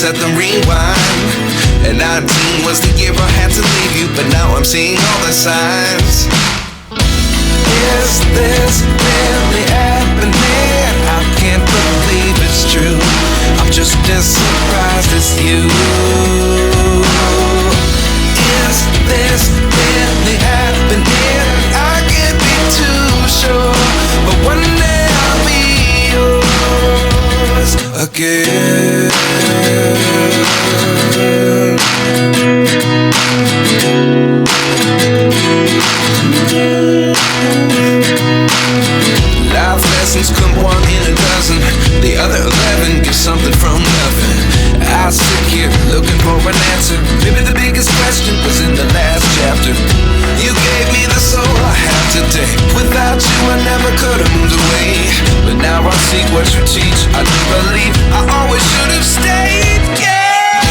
set the rewind. And 19 was the year I had to leave you, but now I'm seeing all the signs. Is this really happening? I can't believe it's true. I'm just as surprised as you. Is this really happening? I can't be too sure, but one day I'll be yours again. Life lessons come one in a dozen. The other 11 get something from nothing. I sit here looking for an answer. Maybe the biggest question was in the last chapter. You gave me the soul I have today. Without you I never could have moved away. But now I see what you teach. I do believe I always should have stayed. Yeah.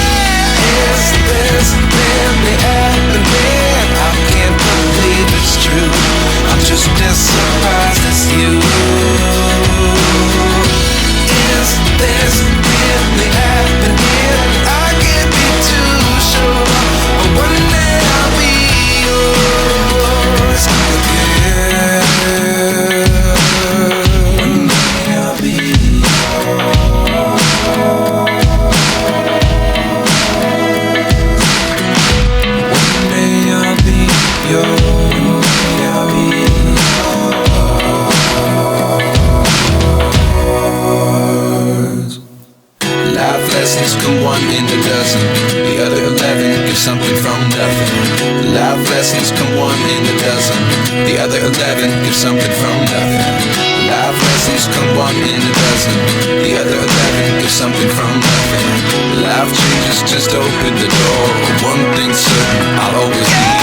Is this really happening? I can't believe it's true. I'm just as surprised as you. Is this really happening? I can't be too sure, but one day I'll be yours again. One day I'll be yours. One day I'll be yours. I'll be yours. Life lessons come one in a dozen. The other 11 give something from nothing. Life lessons come one in a dozen. The other 11 give something from nothing. Life lessons come one in a dozen. The other 11 give something from nothing. Life changes just open the door. One thing's certain, I'll always be